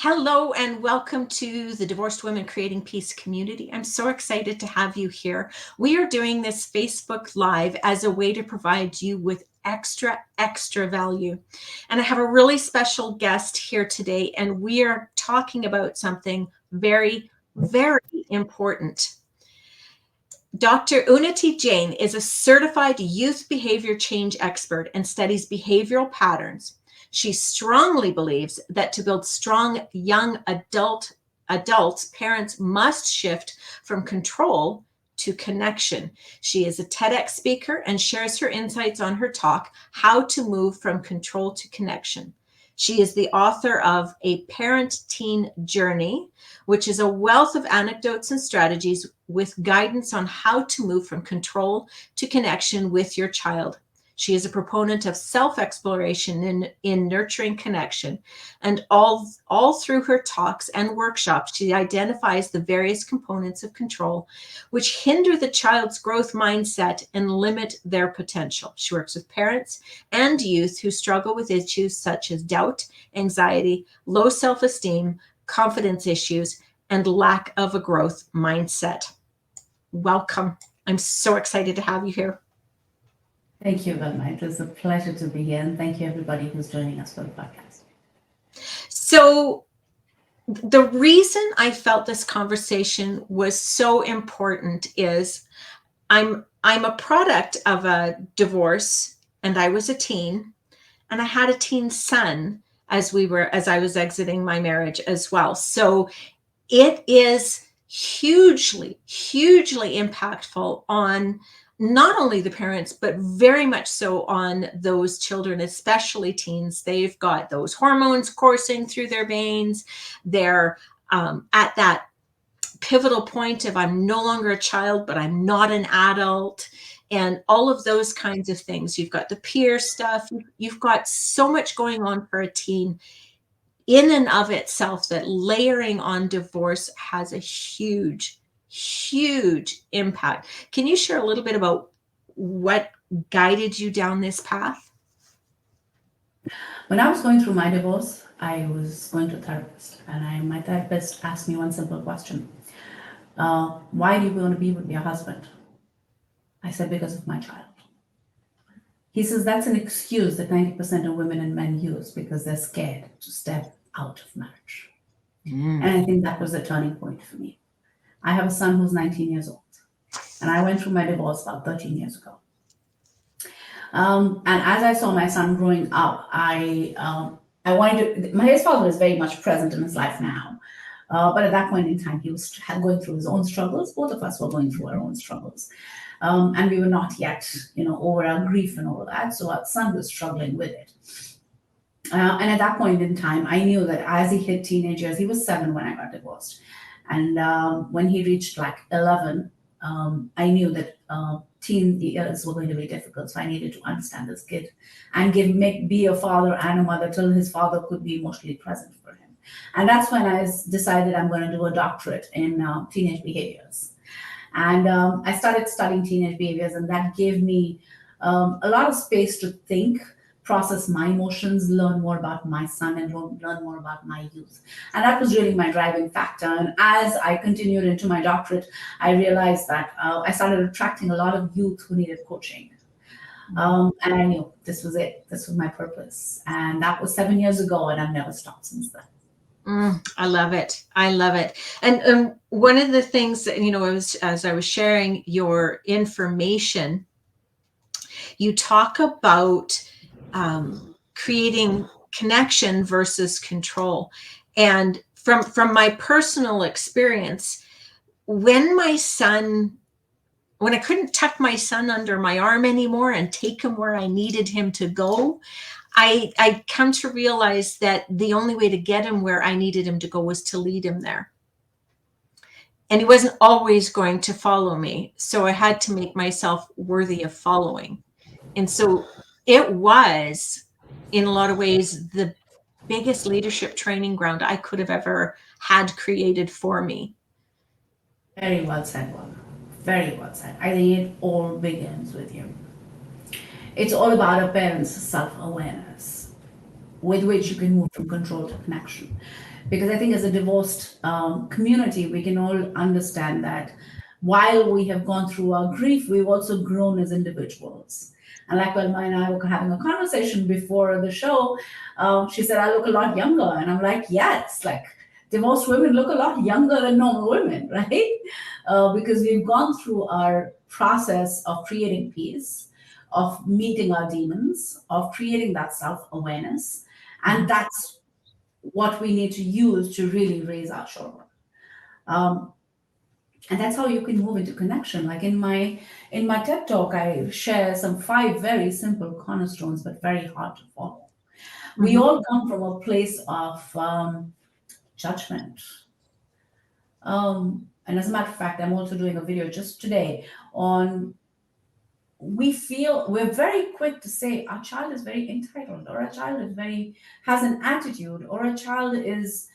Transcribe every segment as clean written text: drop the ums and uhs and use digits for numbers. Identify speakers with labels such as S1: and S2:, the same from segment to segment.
S1: Hello and welcome to the Divorced Women Creating Peace community. I'm so excited to have you here. We are doing this Facebook Live as a way to provide you with extra value. And I have a really special guest here today, and we are talking about something very important. Dr. Unnatti Jain is a certified youth behavior change expert and studies behavioral patterns. She strongly believes that to build strong young adults, parents must shift from control to connection. She is a TEDx speaker and shares her insights on her talk, How to Move from Control to Connection. She is the author of A Parent-Teen Journey, which is a wealth of anecdotes and strategies with guidance on how to move from control to connection with your child. She is a proponent of self-exploration in nurturing connection, and all through her talks and workshops, she identifies the various components of control which hinder the child's growth mindset and limit their potential. She works with parents and youth who struggle with issues such as doubt, anxiety, low self-esteem, confidence issues, and lack of a growth mindset. Welcome. I'm so excited to have you here.
S2: Thank you, Vilma. It was a pleasure to be here, and thank you everybody who's joining us for the podcast.
S1: So the reason I felt this conversation was so important is I'm a product of a divorce, and I was a teen, and I had a teen son as I was exiting my marriage as well. So it is hugely impactful on not only the parents, but very much so on those children, especially teens. They've got those hormones coursing through their veins. They're at that pivotal point of I'm no longer a child, but I'm not an adult, and all of those kinds of things. You've got the peer stuff. You've got so much going on for a teen in and of itself that layering on divorce has a huge impact. Can you share a little bit about what guided you down this path?
S2: When I was going through my divorce, I was going to a therapist, and my therapist asked me one simple question. Why do you want to be with your husband? I said, because of my child. He says that's an excuse that 90% of women and men use because they're scared to step out of marriage. And I think that was a turning point for me. I have a son who's 19 years old, and I went through my divorce about 13 years ago. And as I saw my son growing up, I wanted to. His father is very much present in his life now, but at that point in time, he was going through his own struggles. Both of us were going through our own struggles, and we were not yet, over our grief and all of that. So our son was struggling with it. And at that point in time, I knew that as he hit teenage years, he was 7 when I got divorced, and when he reached like 11, I knew that teen years were going to be difficult. So I needed to understand this kid and be a father and a mother till his father could be emotionally present for him. And that's when I decided I'm going to do a doctorate in teenage behaviors. And I started studying teenage behaviors, and that gave me a lot of space to think, process my emotions, learn more about my son, and learn more about my youth. And that was really my driving factor. And as I continued into my doctorate, I realized that I started attracting a lot of youth who needed coaching. And I knew this was it. This was my purpose. And that was 7 years ago, and I've never stopped since then.
S1: I love it. And one of the things that, as I was sharing your information, you talk about creating connection versus control. And from my personal experience, when I couldn't tuck my son under my arm anymore and take him where I needed him to go, I come to realize that the only way to get him where I needed him to go was to lead him there. And he wasn't always going to follow me. So I had to make myself worthy of following. And so it was, in a lot of ways, the biggest leadership training ground I could have ever had created for me.
S2: Very well said, Wilma. Very well said. I think it all begins with you. It's all about a parent's self-awareness. with which you can move from control to connection. Because I think as a divorced community, we can all understand that while we have gone through our grief, we've also grown as individuals. And like Velma and I were having a conversation before the show, she said, I look a lot younger. And I'm like, yes, like divorced women look a lot younger than normal women, right? Because we've gone through our process of creating peace, of meeting our demons, of creating that self awareness. And that's what we need to use to really raise our children. Um, and that's how you can move into connection. Like in my TED talk, I share some 5 very simple cornerstones, but very hard to follow. We
S1: Mhm.
S2: all come from a place of judgment. And as a matter of fact, I'm also doing a video just today on, we feel we're very quick to say our child is very entitled, or our child is very has an attitude, or a child is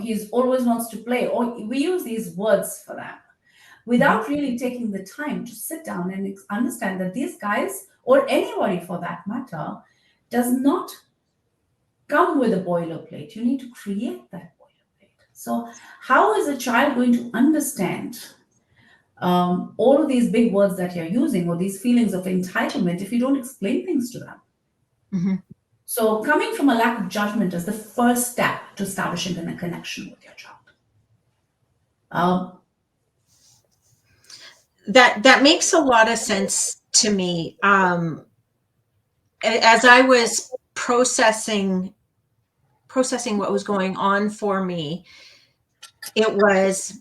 S2: he's always wants to play, or we use these words for them
S1: Mhm.
S2: without really taking the time to sit down and understand that these guys, or anybody for that matter, does not come with a boilerplate. You need to create that boilerplate. So how is a child going to understand all of these big words that you're using, or these feelings of entitlement, if you don't explain things to them?
S1: Mhm.
S2: So, coming from a lack of judgment is the first step to establishing a connection with your child. Um,
S1: That makes a lot of sense to me. As I was processing what was going on for me, it was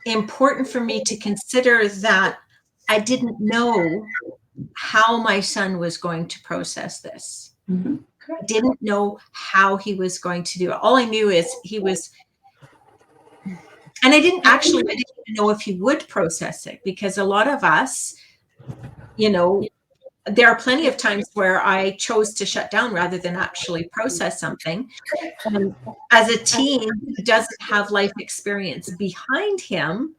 S1: important for me to consider that I didn't know how my son was going to process this.
S2: mhm.
S1: I
S2: Correct.
S1: didn't know how he was going to do it. All I knew is he was, and I didn't even know if he would process it, because a lot of us, you know, there are plenty of times where I chose to shut down rather than actually process something. And as a teen who doesn't have life experience behind him,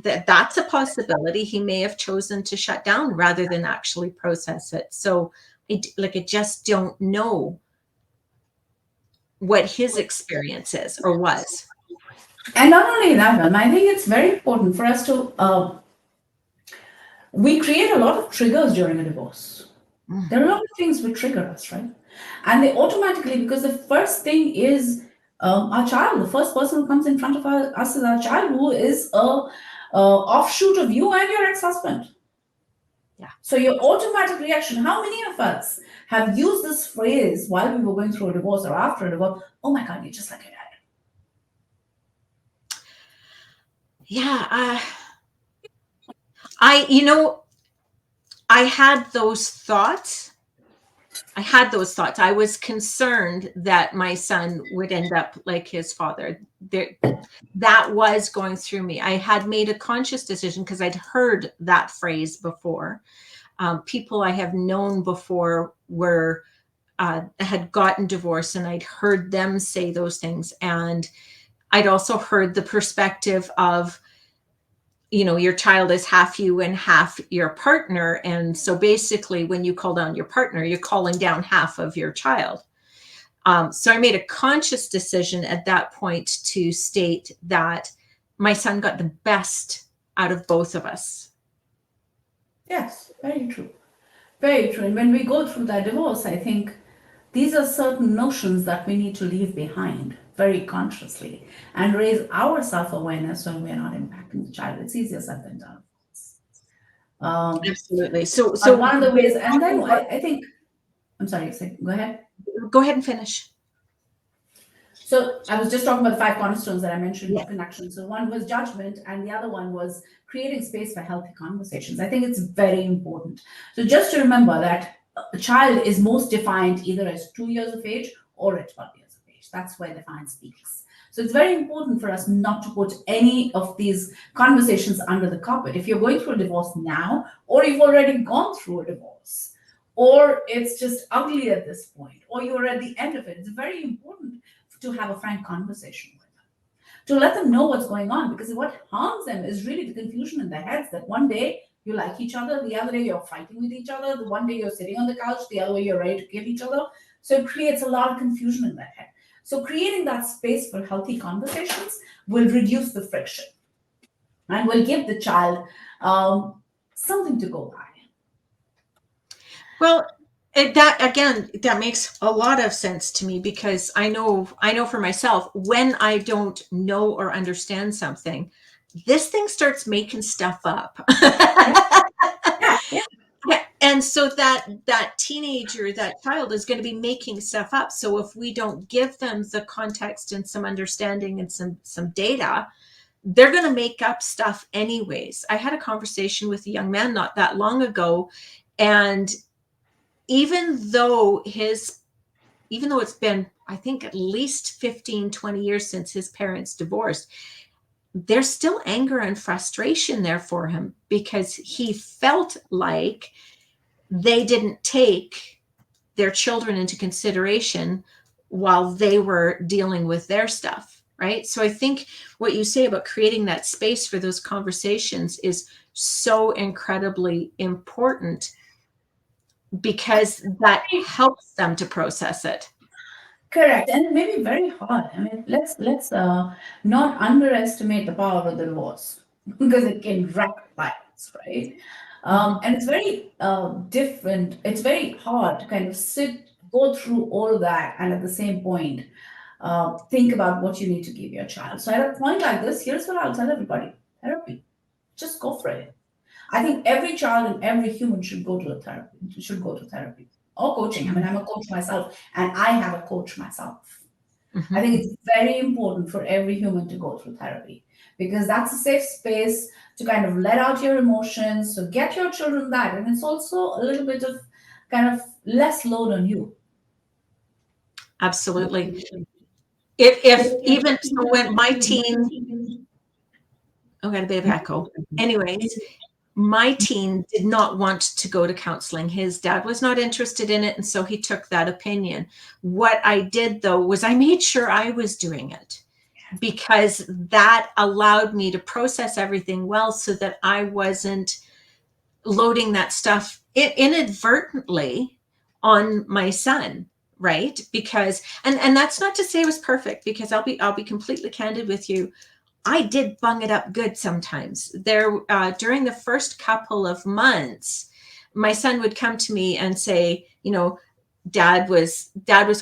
S1: that's a possibility. He may have chosen to shut down rather than actually process it. So I just don't know what his experience is or was.
S2: And not only that, one, I think it's very important for us to, we create a lot of triggers during a divorce.
S1: Mm.
S2: There are a lot of things which trigger us, right? And they automatically, because the first thing is our child, the first person who comes in front of us is our child, who is a offshoot of you and your ex husband.
S1: Yeah.
S2: So your automatic reaction, how many of us have used this phrase while we were going through a divorce or after a divorce? Oh my God, you're just like your dad.
S1: Yeah. I I had those thoughts. I was concerned that my son would end up like his father. That was going through me. I had made a conscious decision because I'd heard that phrase before. People I have known before were had gotten divorced, and I'd heard them say those things. And I'd also heard the perspective of, your child is half you and half your partner. And so basically, when you call down your partner, you're calling down half of your child. So I made a conscious decision at that point to state that my son got the best out of both of us.
S2: Yes, very true. Very true. And when we go through that divorce, I think these are certain notions that we need to leave behind very consciously and raise our self awareness when we're not impacting the child. It's easier said than done. Um,
S1: Absolutely. So,
S2: but
S1: so
S2: one of the
S1: we're
S2: ways, and
S1: talking
S2: then
S1: about,
S2: I think, I'm sorry, go ahead.
S1: go ahead and finish.
S2: So I was just talking about the 5 cornerstones that I mentioned
S1: Yeah.
S2: to connection. So one was judgment, and the other one was creating space for healthy conversations. I think it's very important. So just to remember that a child is most defined either as 2 years of age or at 12 years of age. That's where define speaks. So it's very important for us not to put any of these conversations under the carpet. If you're going through a divorce now, or you've already gone through a divorce, or it's just ugly at this point, or you're at the end of it, it's very important to have a frank conversation with them, to let them know what's going on, because what harms them is really the confusion in their heads that one day you like each other, the other day you're fighting with each other, the one day you're sitting on the couch, the other way you're ready to kill each other. So it creates a lot of confusion in their head. So creating that space for healthy conversations will reduce the friction and will give the child something to go by.
S1: Well, that again, that makes a lot of sense to me, because I know for myself, when I don't know or understand something, this thing starts making stuff up.
S2: Yeah, yeah, yeah.
S1: Yeah, and so that teenager, that child is going to be making stuff up. So if we don't give them the context and some understanding and some data, they're going to make up stuff anyways. I had a conversation with a young man not that long ago, and even though his even though it's been, I think, at least 15, 20 years since his parents divorced, there's still anger and frustration there for him, because he felt like they didn't take their children into consideration while they were dealing with their stuff, right? So I think what you say about creating that space for those conversations is so incredibly important, because that helps them to process it.
S2: Correct, and it may be very hard. I mean, let's not underestimate the power of the divorce because it can wreck lives, right?
S1: Mhm.
S2: And it's very different. It's very hard to kind of go through all of that, and at the same point, think about what you need to give your child. So at a point like this, here's what I'll tell everybody: therapy. Just go for it. I think every child and every human should go to a therapy, should go to therapy or coaching. I mean,
S1: Mhm.
S2: I'm a coach myself and I have a coach myself. I
S1: Mhm.
S2: think it's very important for every human to go through therapy because that's a safe space to kind of let out your emotions. So get your children that. And it's also a little bit of kind of less load on you.
S1: Absolutely. If even so, when my teen, oh, got a bit of echo. Anyways, my teen did not want to go to counseling. His dad was not interested in it, and so he took that opinion. What I did though was I made sure I was doing it, because that allowed me to process everything well, so that I wasn't loading that stuff inadvertently on my son, right? Because and that's not to say it was perfect, because I'll be completely candid with you. I did bung it up good sometimes. There, during the first couple of months, my son would come to me and say, dad was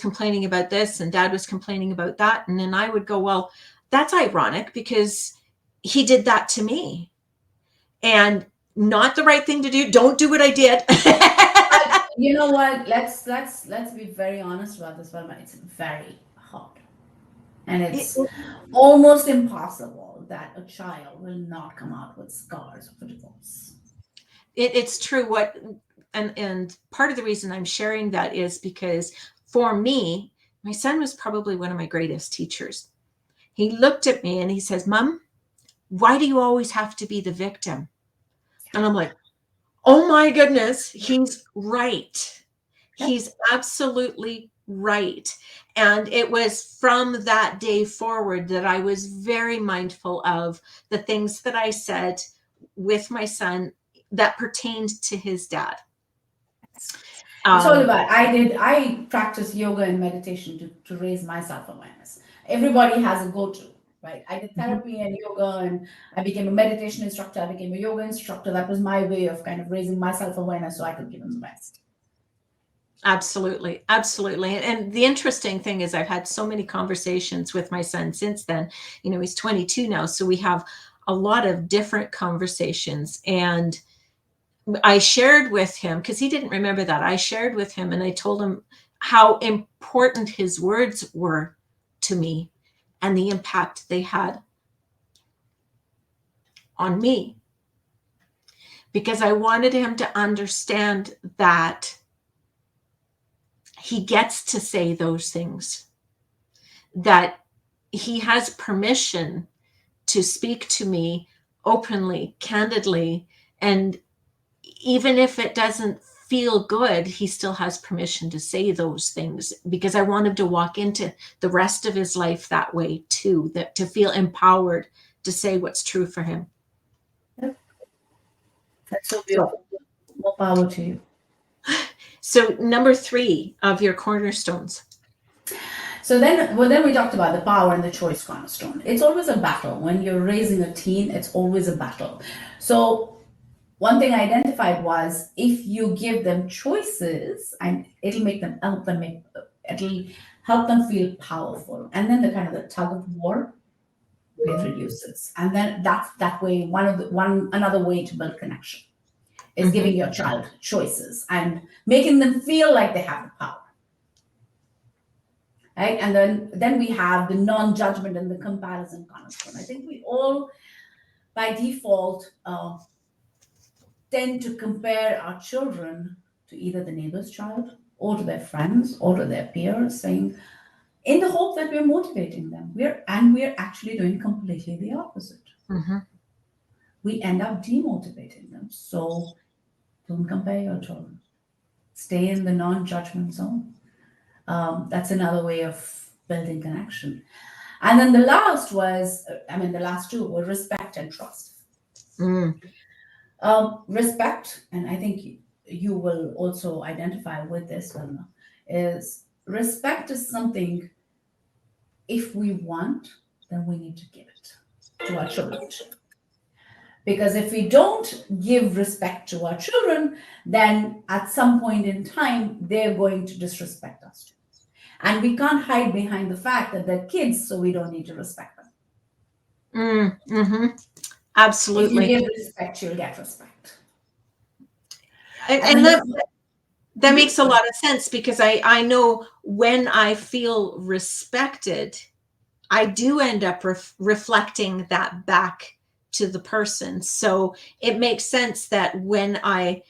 S1: complaining about this, and dad was complaining about that, and then I would go, well, that's ironic, because he did that to me, and not the right thing to do. Don't do what I did.
S2: But you know what? Let's be very honest about this one. It's very hard. And it's
S1: it,
S2: almost impossible that a child will not come out with scars of a divorce.
S1: it's true. And part of the reason I'm sharing that is because, for me, my son was probably one of my greatest teachers. He looked at me and he says, Mom, why do you always have to be the victim? And I'm like, oh my goodness, he's right.
S2: Yep.
S1: He's absolutely right. And it was from that day forward that I was very mindful of the things that I said with my son that pertained to his dad.
S2: It's all
S1: Um,
S2: about I practice yoga and meditation to raise my self-awareness. Everybody has a go-to, right? I did
S1: mhm.
S2: therapy and yoga and I became a meditation instructor, I became a yoga instructor. That was my way of kind of raising my self-awareness so I could give them the best.
S1: Absolutely, absolutely. And the interesting thing is, I've had so many conversations with my son since then. He's 22 now, so we have a lot of different conversations. And I shared with him, because he didn't remember that. I shared with him and I told him how important his words were to me and the impact they had on me, because I wanted him to understand that he gets to say those things, that he has permission to speak to me openly, candidly, and even if it doesn't feel good, he still has permission to say those things, because I want him to walk into the rest of his life that way too, that to feel empowered to say what's true for him.
S2: That's so
S1: So,
S2: beautiful. More power to you.
S1: so number three of your cornerstones.
S2: So then, well, then we talked about the power and the choice cornerstone. It's always a battle. When you're raising a teen, it's always a battle. So one thing I identified was if you give them choices, and it'll help them feel powerful. And then the kind of the tug of war, it reduces. And then that's that way, one another way to build connection is giving
S1: Mhm.
S2: your child choices and making them feel like they have the power. Right? And then we have the non-judgment and the comparison cornerstone. I think we all by default tend to compare our children to either the neighbor's child or to their friends or to their peers, saying in the hope that we're motivating them. We're actually doing completely the opposite.
S1: Mhm.
S2: We end up demotivating them. So don't compare your children. Stay in the non-judgment zone. That's another way of building connection. And then the last was, the last two were respect and trust.
S1: Mm.
S2: Respect, and I think you will also identify with this one, is respect is something if we want, then we need to give it to our children. Because if we don't give respect to our children, then at some point in time, they're going to disrespect us too. And we can't hide behind the fact that they're kids, so we don't need to respect them.
S1: Mm. Mhm.
S2: If you
S1: Absolutely.
S2: give respect, you'll get respect. And
S1: And
S2: then
S1: that makes a lot of sense because I know when I feel respected, I do end up reflecting that back to the person. So it makes sense that when I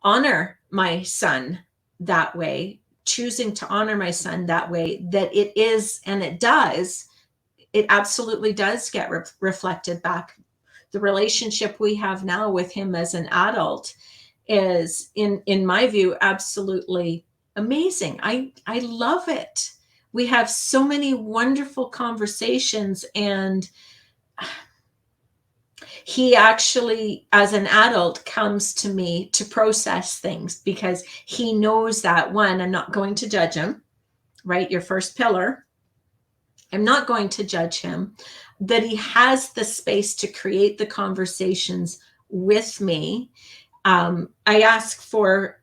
S1: honor my son that way, choosing to honor my son that way, that it is and it absolutely does get reflected back. The relationship we have now with him as an adult is in my view absolutely amazing. I love it. We have so many wonderful conversations, and he actually as an adult comes to me to process things because he knows that one, I'm not going to judge him, right? Your first pillar, I'm not going to judge him, that he has the space to create the conversations with me. I ask for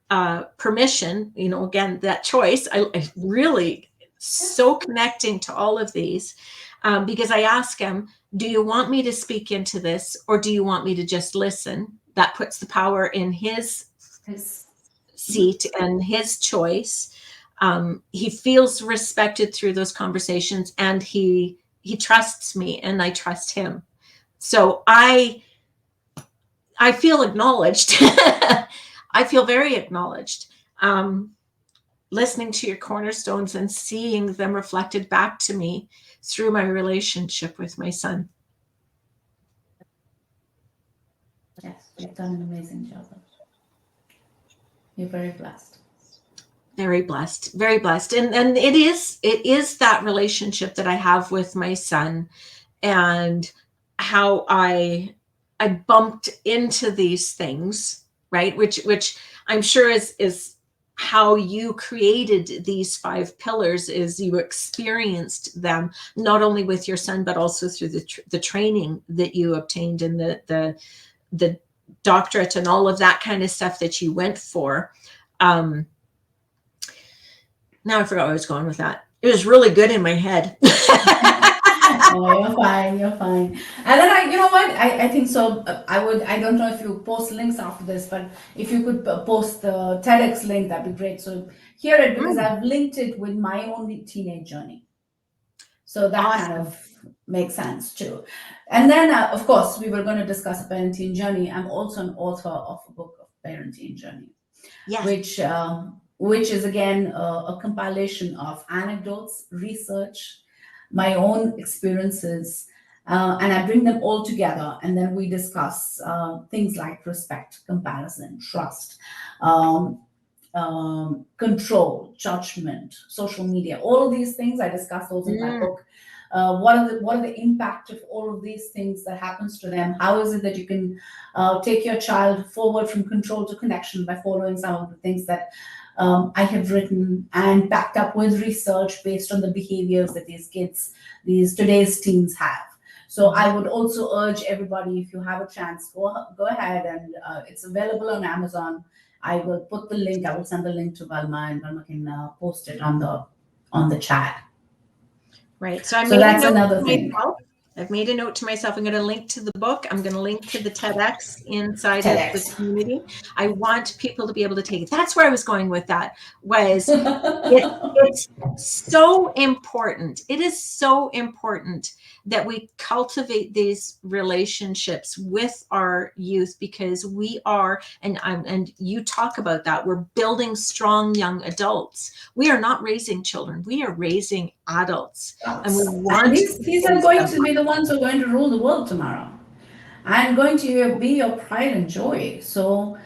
S1: permission, again, that choice. I really so connecting to all of these because I ask him, do you want me to speak into this or do you want me to just listen? That puts the power in his
S2: Yes.
S1: seat and his choice. He feels respected through those conversations, and he trusts me, and I trust him. So I feel acknowledged. I feel very acknowledged. Um, Listening to your cornerstones and seeing them reflected back to me through my relationship with my son.
S2: Yes, you've done an amazing job. You're very blessed.
S1: Very blessed, very blessed. And it is that relationship that I have with my son, and how I bumped into these things, right? Which I'm sure is how you created these five pillars, is you experienced them not only with your son but also through the training that you obtained and the doctorate and all of that kind of stuff that you went for. um Now I forgot where I was going with that. It was really good in my head.
S2: Oh, you're fine. You're fine. And then you know what? I think so. I don't know if you post links after this, but if you could post the TEDx link, that'd be great. So hear it because
S1: Mm,
S2: I've linked it with my own teenage journey. So that kind
S1: awesome.
S2: of makes sense too. And then, of course, we were going to discuss a parenting journey. I'm also an author of a book of parenting journey,
S1: Yes.
S2: which is again a compilation of anecdotes, research, my own experiences, and I bring them all together, and then we discuss things like respect, comparison, trust, um, control, judgment, social media, all of these things. I discuss those in my
S1: Mm,
S2: book. What are the impact of all of these things that happens to them? How is it that you can take your child forward from control to connection by following some of the things that I have written and backed up with research based on the behaviors that these kids, these today's teens have. So I would also urge everybody, if you have a chance, go ahead, and it's available on Amazon. I will put the link. I will send the link to Valma, and Valma can post it on the chat.
S1: Right. So I
S2: So
S1: made a
S2: that's
S1: note
S2: another
S1: to
S2: thing.
S1: myself. I've made a note to myself. I'm going to link to the book. I'm going to link to the TEDx inside of the
S2: TEDx.
S1: community. I want people to be able to take it. That's where I was going with that. Was it's so important. It is so important that we cultivate these relationships with our youth, because we are, and you talk about that, we're building strong young adults. We are not raising children. We are raising adults, and we
S2: And
S1: want to
S2: these are
S1: raise
S2: going
S1: them.
S2: to be the ones who are going to rule the world tomorrow, and going to be your pride and joy. So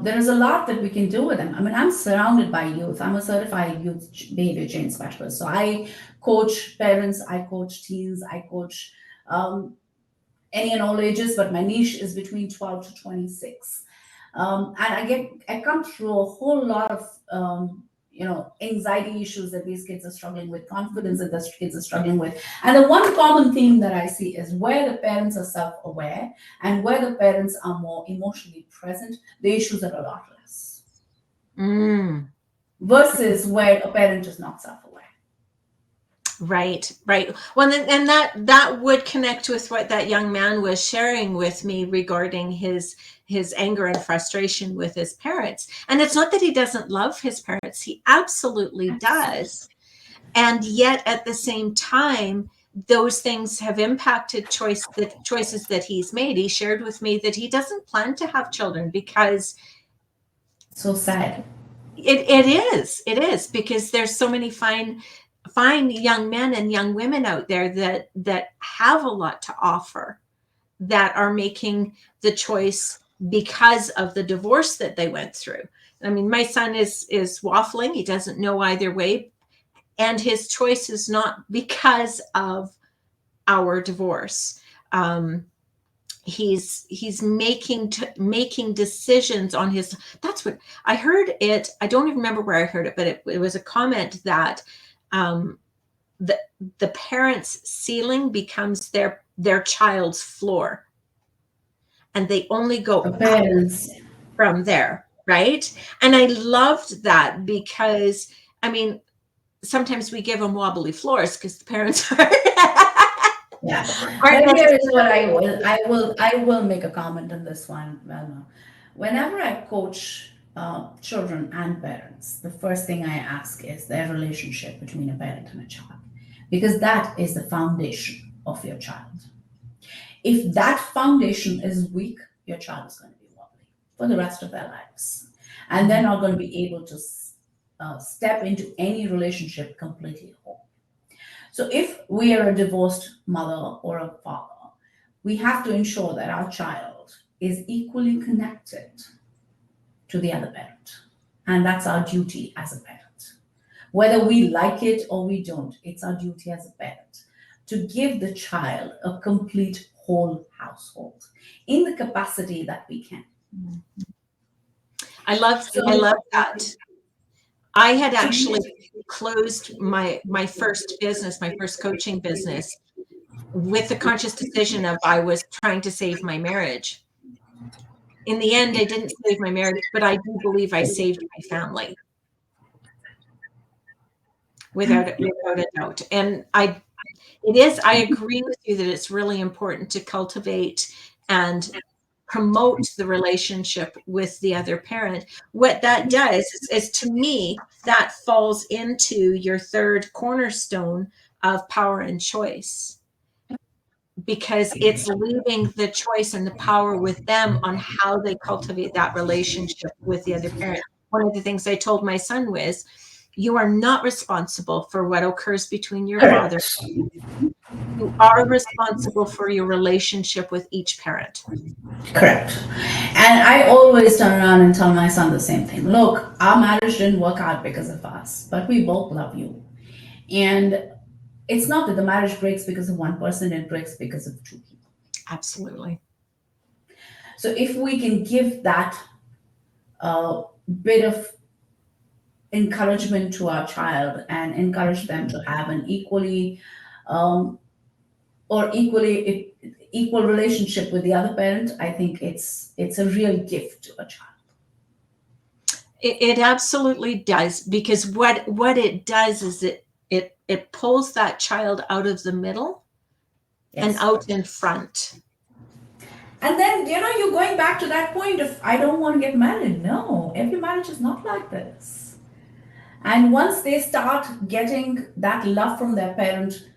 S2: there is a lot that we can do with them. I mean, I'm surrounded by youth. I'm a certified youth behavior change specialist. So I coach parents, I coach teens, I coach um, any and all ages, but my niche is between 12 to 26. And I come through a whole lot of anxiety issues that these kids are struggling with, confidence that these kids are struggling with. And the one common theme that I see is where the parents are self-aware and where the parents are more emotionally present, the issues are a lot less.
S1: Mm.
S2: Versus where a parent is not self-aware.
S1: Right, right. Well, and that would connect with what that young man was sharing with me regarding his anger and frustration with his parents. And it's not that he doesn't love his parents; he absolutely does. And yet, at the same time, those things have impacted the choices that he's made. He shared with me that he doesn't plan to have children because
S2: So sad.
S1: it is because there's so many fine young men and young women out there that have a lot to offer, that are making the choice because of the divorce that they went through. I mean, my son is waffling. He doesn't know either way, and his choice is not because of our divorce. He's making decisions on his. That's what I heard. I don't even remember where I heard it, but it was a comment that um, the the parents' ceiling becomes their child's floor, and they only
S2: The
S1: go up
S2: parents.
S1: from there, right? And I loved that, because I mean, sometimes we give them wobbly floors because the parents
S2: Yeah,
S1: aren't
S2: but here is what
S1: necessarily.
S2: I will make a comment on this one. Well, no. Whenever I coach children and parents, the first thing I ask is their relationship between a parent and a child, because that is the foundation of your child. If that foundation is weak, your child is going to be wobbly for the rest of their lives, and they're not going to be able to step into any relationship completely whole. So if we are a divorced mother or a father, we have to ensure that our child is equally connected to the other parent. And that's our duty as a parent. Whether we like it or we don't, it's our duty as a parent to give the child a complete whole household in the capacity that we can.
S1: I love that. I had
S2: So,
S1: actually closed my first business, my first coaching business, with the conscious decision of I was trying to save my marriage. In the end, I didn't save my marriage, but I do believe I saved my family, without a doubt. And I agree with you that it's really important to cultivate and promote the relationship with the other parent. What that does is, to me, that falls into your third cornerstone of power and choice, because it's leaving the choice and the power with them on how they cultivate that relationship with the other parent. One of the things I told my son was, you are not responsible for what occurs between your father.
S2: correct.
S1: You are responsible for your relationship with each parent.
S2: Correct. And I always turn around and tell my son the same thing. Look, our marriage didn't work out because of us, but we both love you. And it's not that the marriage breaks because of one person, it breaks because of two people.
S1: Absolutely.
S2: So if we can give that bit of encouragement to our child and encourage them to have an equally um, or equal relationship with the other parent, I think it's a real gift to a child.
S1: It absolutely does, because what it does is it pulls that child out of the middle and
S2: Yes.
S1: out in front.
S2: And then, you're going back to that point of, I don't want to get married. No, every marriage is not like this. And once they start getting that love from their parent,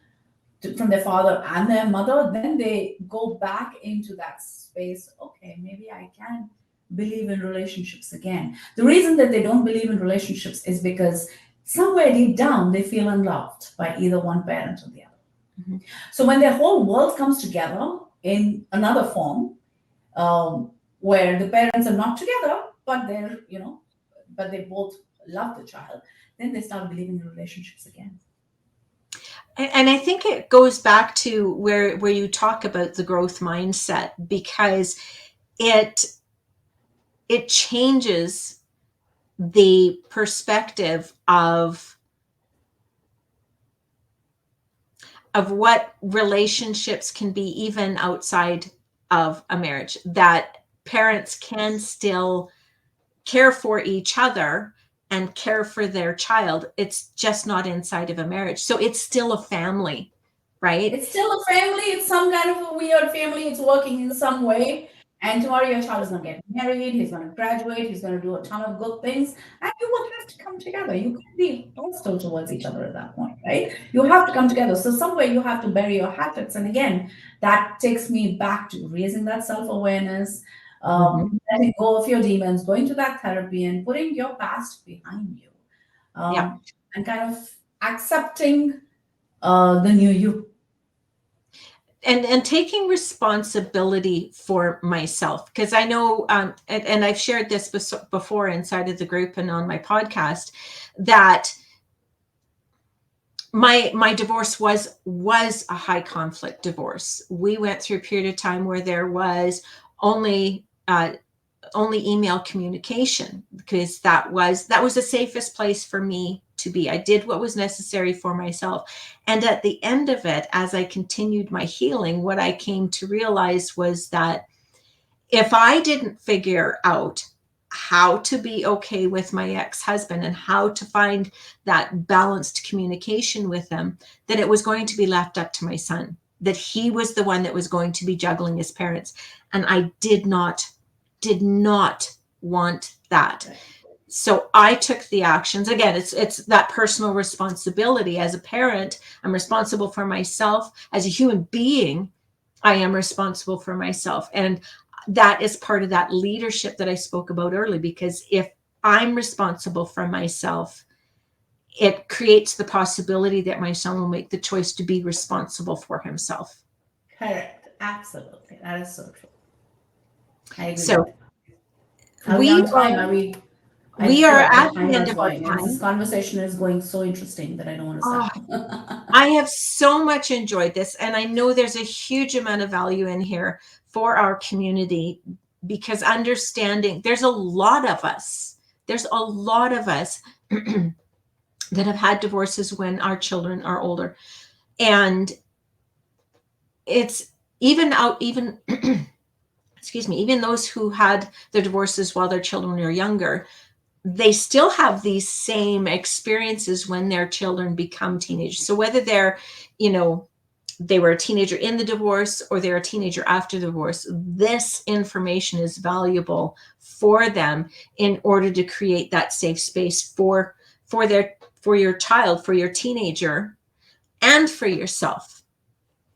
S2: from their father and their mother, then they go back into that space. Okay, maybe I can believe in relationships again. The reason that they don't believe in relationships is because somewhere deep down they feel unloved by either one parent or the other.
S1: Mhm.
S2: So when their whole world comes together in another form, where the parents are not together, but but they both love the child, then they start believing in relationships again.
S1: And I think it goes back to where you talk about the growth mindset, because it it changes the perspective of what relationships can be, even outside of a marriage, that parents can still care for each other and care for their child. It's just not inside of a marriage. So it's still a family, right?
S2: It's still a family. It's some kind of a weird family. It's working in some way. And tomorrow your child is going to get married. He's going to graduate. He's going to do a ton of good things. And you will have to come together. You can't be hostile towards each other at that point, right? You have to come together. So somewhere you have to bury your habits. And again, that takes me back to raising that self-awareness,
S1: Mhm.
S2: letting go of your demons, going to that therapy and putting your past behind you,
S1: Yeah.
S2: and kind of accepting the new you.
S1: And taking responsibility for myself, because I know, and I've shared this before inside of the group and on my podcast, that my divorce was a high conflict divorce. We went through a period of time where there was only only email communication, because that was the safest place for me to be. I did what was necessary for myself. And at the end of it, as I continued my healing, what I came to realize was that if I didn't figure out how to be okay with my ex-husband and how to find that balanced communication with him, then it was going to be left up to my son, that he was the one that was going to be juggling his parents. And I did not want that. So I took the actions. Again, it's that personal responsibility. As a parent, I'm responsible for myself. As a human being, I am responsible for myself. And that is part of that leadership that I spoke about early, because if I'm responsible for myself, it creates the possibility that my son will make the choice to be responsible for himself.
S2: Correct. Absolutely. That is so true. I agree with
S1: So
S2: that. Are we
S1: we
S2: on time?
S1: are
S2: I
S1: we
S2: feel
S1: are
S2: like the
S1: at the
S2: timer
S1: end
S2: is
S1: of our
S2: going, and this
S1: time.
S2: conversation is going so interesting that I don't want to
S1: Oh,
S2: stop.
S1: I have so much enjoyed this, and I know there's a huge amount of value in here for our community, because understanding there's a lot of us. There's a lot of us that have had divorces when our children are older. And it's even excuse me, even those who had their divorces while their children were younger, they still have these same experiences when their children become teenagers. So whether they're, you know, they were a teenager in the divorce or they're a teenager after the divorce, this information is valuable for them in order to create that safe space for your child, for your teenager, and for yourself.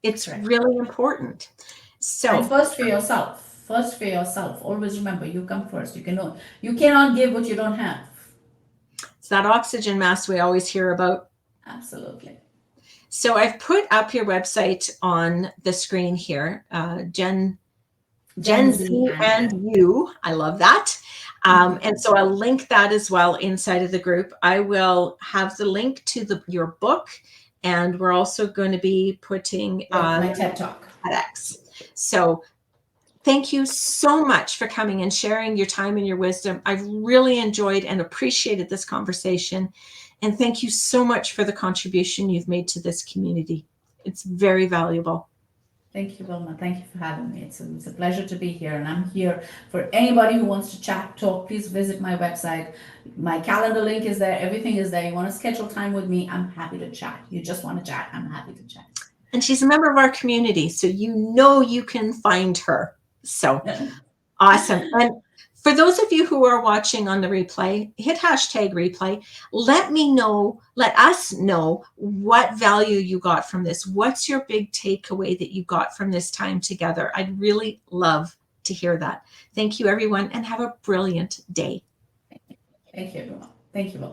S1: It's
S2: Correct.
S1: really important.
S2: And
S1: So
S2: first for yourself. First for yourself. Always remember, you come first. You cannot give what you don't have.
S1: it's that oxygen mask we always hear about.
S2: Absolutely.
S1: So I've put up your website on the screen here,
S2: Gen
S1: Gen
S2: Z
S1: Z
S2: and
S1: and
S2: you.
S1: you. I love that.
S2: Mhm.
S1: And so I'll link that as well inside of the group. I will have the link to your book And we're also going to be putting
S2: My TED Talk.
S1: TEDx. So thank you so much for coming and sharing your time and your wisdom. I've really enjoyed and appreciated this conversation. And thank you so much for the contribution you've made to this community. It's very valuable.
S2: Thank you, Wilma. Thank you for having me. It's a pleasure to be here, and I'm here for anybody who wants to chat, talk. Please visit my website. My calendar link is there. Everything is there. You want to schedule time with me? I'm happy to chat. You just want to chat? I'm happy to chat.
S1: And she's a member of our community, so you know you can find her. So awesome. And for those of you who are watching on the replay, hit hashtag replay. Let us know what value you got from this. What's your big takeaway that you got from this time together? I'd really love to hear that. Thank you, everyone, and have a brilliant day.
S2: Thank you, everyone. Thank you, Will.